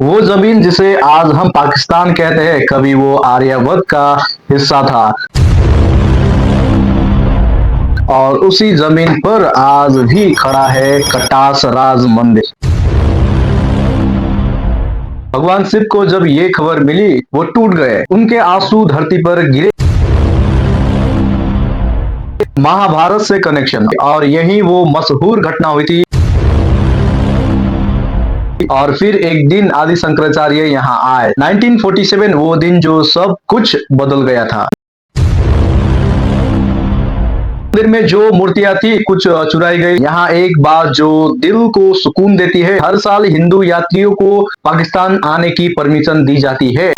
वो जमीन जिसे आज हम पाकिस्तान कहते हैं, कभी वो आर्यवत का हिस्सा था और उसी जमीन पर आज भी खड़ा है कटास राज मंदिर। भगवान शिव को जब ये खबर मिली, वो टूट गए, उनके आंसू धरती पर गिरे। महाभारत से कनेक्शन, और यही वो मशहूर घटना हुई थी। और फिर एक दिन आदि शंकराचार्य यहाँ आए। 1947 वो दिन जो सब कुछ बदल गया था। मंदिर में जो मूर्तियां थी कुछ चुराई गई। यहाँ एक बात जो दिल को सुकून देती है, हर साल हिंदू यात्रियों को पाकिस्तान आने की परमिशन दी जाती है।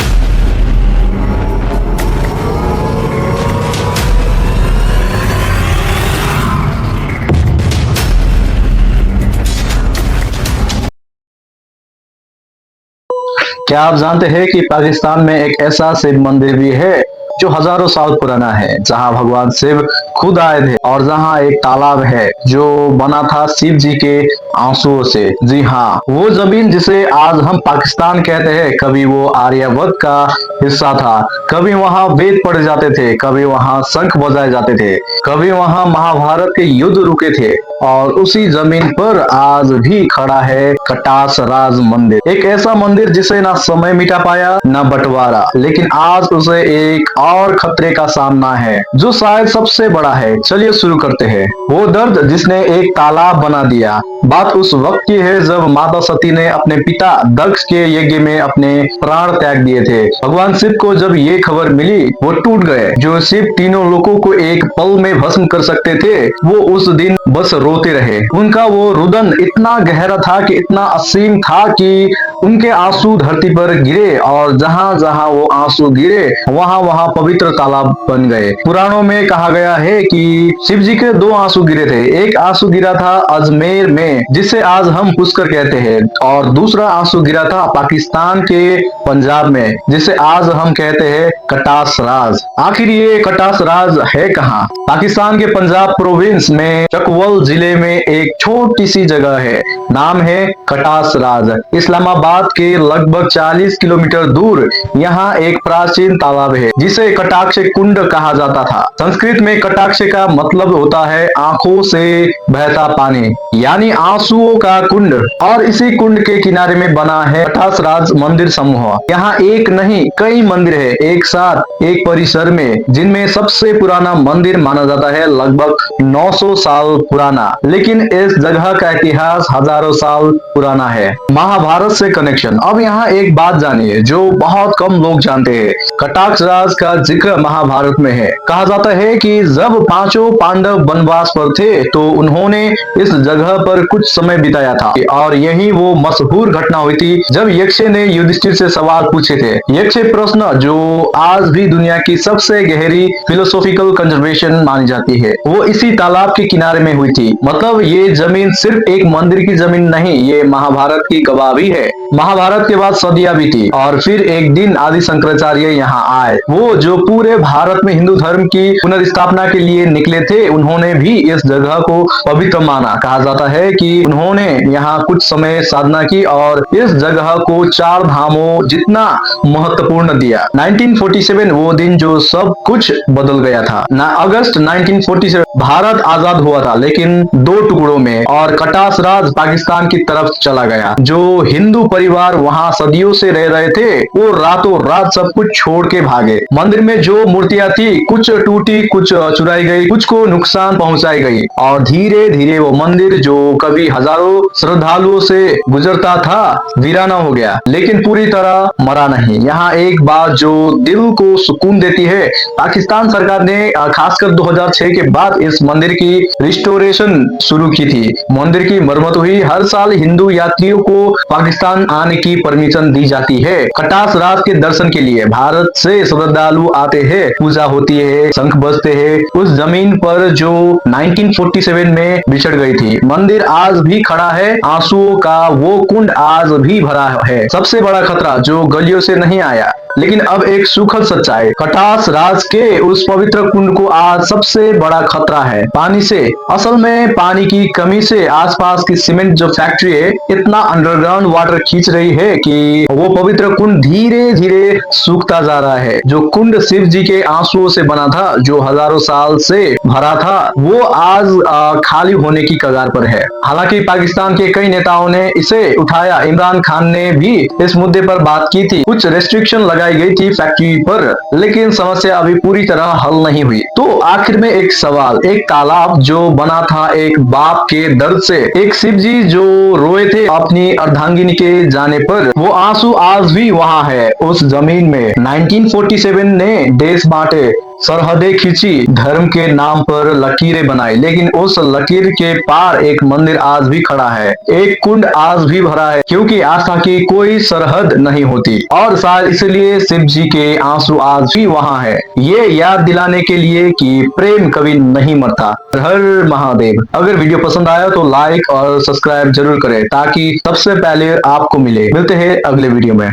क्या आप जानते हैं कि पाकिस्तान में एक ऐसा शिव मंदिर भी है जो हजारों साल पुराना है, जहां भगवान शिव खुद आए थे और जहां एक तालाब है जो बना था शिव जी के आंसुओं से। जी हाँ, वो जमीन जिसे आज हम पाकिस्तान कहते हैं, कभी वो आर्यवत का हिस्सा था। कभी वहां वेद पढ़े जाते थे, कभी वहां शंख बजाए जाते थे, कभी वहां महाभारत के युद्ध रुके थे। और उसी जमीन पर आज भी खड़ा है कटास राज मंदिर, एक ऐसा मंदिर जिसे ना समय मिटा पाया ना बंटवारा, लेकिन आज उसे एक और खतरे का सामना है जो शायद सबसे बड़ा है। चलिए शुरू करते हैं। वो दर्द जिसने एक तालाब बना दिया। बात उस वक्त की है जब माता सती ने अपने पिता दक्ष के यज्ञ में अपने प्राण त्याग दिए थे। भगवान शिव को जब ये खबर मिली, वो टूट गए। जो शिव तीनों लोगों को एक पल में भस्म कर सकते थे, वो उस दिन बस रोते रहे। उनका वो रुदन इतना गहरा था कि इतना असीम था कि उनके आंसू धरती पर गिरे, और जहां जहां वो आंसू गिरे वहां वहां पवित्र तालाब बन गए। पुराणों में कहा गया है कि शिव जी के दो आंसू गिरे थे। एक आंसू गिरा था अजमेर में, जिसे आज हम पुष्कर कहते हैं, और दूसरा आंसू गिरा था पाकिस्तान के पंजाब में, जिसे आज हम कहते हैं कटास राज। आखिर ये कटास राज है कहाँ? पाकिस्तान के पंजाब प्रोविंस में चकवल जिले में एक छोटी सी जगह है, नाम है कटास राज। इस्लामाबाद के लगभग 40 किलोमीटर दूर यहाँ एक प्राचीन तालाब है जिसे कटाक्ष कुंड कहा जाता था। संस्कृत में कटाक्ष का मतलब होता है आंखों से बहता पानी, यानी आंसुओं का कुंड। और इसी कुंड के किनारे में बना है कटास राज मंदिर समूह। यहाँ एक नहीं कई मंदिर है एक साथ एक परिसर में, जिनमें सबसे पुराना मंदिर माना जाता है लगभग 900 साल पुराना, लेकिन इस जगह का इतिहास हजारों साल पुराना है। महाभारत से कनेक्शन। अब यहाँ एक बात जानिए जो बहुत कम लोग जानते हैं। कटाक्ष राज का जिक्र महाभारत में है। कहा जाता है कि जब पांचों पांडव वनवास पर थे तो उन्होंने इस जगह पर कुछ समय बिताया था, और यही वो मशहूर घटना हुई थी जब यक्ष ने युधिष्ठिर से सवाल पूछे थे। यक्ष प्रश्न जो आज भी दुनिया की सबसे गहरी फिलोसॉफिकल कंजर्वेशन मानी जाती है, वो इसी तालाब के किनारे में हुई थी। मतलब ये जमीन सिर्फ एक मंदिर की जमीन नहीं, ये महाभारत की गवाह भी है। महाभारत के बाद सदियां बीती और फिर एक दिन आदि शंकराचार्य यहाँ आए। वो जो पूरे भारत में हिंदू धर्म की पुनर्स्थापना के लिए निकले थे, उन्होंने भी इस जगह को पवित्र माना। कहा जाता है कि उन्होंने यहाँ कुछ समय साधना की और इस जगह को 4 धामों जितना महत्वपूर्ण दिया। 1947 वो दिन जो सब कुछ बदल गया था। अगस्त 1947 भारत आजाद हुआ था, लेकिन 2 टुकड़ों में, और कटास राज पाकिस्तान की तरफ चला गया। जो हिंदू परिवार वहाँ सदियों से रह रहे थे, वो रातों रात सब कुछ छोड़ के भागे। मंदिर में जो मूर्तियां थी कुछ टूटी, कुछ चुराई गई, कुछ को नुकसान पहुंचाई गई, और धीरे धीरे वो मंदिर जो कभी हजारों श्रद्धालुओं से गुजरता था वीराना हो गया, लेकिन पूरी तरह मरा नहीं। यहाँ एक बात जो दिल को सुकून देती है, पाकिस्तान सरकार ने खासकर 2006 के बाद इस मंदिर की रिस्टोरेशन शुरू की थी। मंदिर की मरम्मत हुई। हर साल हिंदू यात्रियों को पाकिस्तान आने की परमिशन दी जाती है। कटास राज के दर्शन के लिए भारत से श्रद्धालु आते हैं, पूजा होती है, शंख बजते हैं उस जमीन पर जो 1947 में बिछड़ गई थी। मंदिर आज भी खड़ा है, आंसुओं का वो कुंड आज भी भरा है। सबसे बड़ा खतरा जो गलियों से नहीं आया, लेकिन अब एक सुखद सच्चाई, कटास राज के उस पवित्र कुंड को आज सबसे बड़ा खतरा है पानी से। असल में पानी की कमी से आसपास की सीमेंट जो फैक्ट्री है इतना अंडरग्राउंड वाटर खींच रही है कि वो पवित्र कुंड धीरे धीरे सूखता जा रहा है। जो कुंड शिव जी के आंसुओं से बना था, जो हजारों साल से भरा था, वो आज खाली होने की कगार पर है। हालांकि पाकिस्तान के कई नेताओं ने इसे उठाया, इमरान खान ने भी इस मुद्दे पर बात की थी, कुछ रेस्ट्रिक्शन लगाई गई थी फैक्ट्री पर, लेकिन समस्या अभी पूरी तरह हल नहीं हुई। तो आखिर में एक सवाल, एक तालाब जो बना था एक बाप के दर्द से, एक शिव जी जो रोए थे अपनी अर्धांगिनी के जाने पर, वो आंसू आज भी वहां है उस जमीन में। 1947 ने देश बांटे, सरहदें खींची, धर्म के नाम पर लकीरें बनाई, लेकिन उस लकीर के पार एक मंदिर आज भी खड़ा है, एक कुंड आज भी भरा है, क्योंकि आस्था की कोई सरहद नहीं होती। और शायद इसलिए शिव जी के आंसू आज भी वहां है, ये याद दिलाने के लिए कि प्रेम कभी नहीं मरता। हर महादेव। अगर वीडियो पसंद आया तो लाइक और सब्सक्राइब जरूर करें ताकि सबसे पहले आपको मिले। मिलते हैं अगले वीडियो में।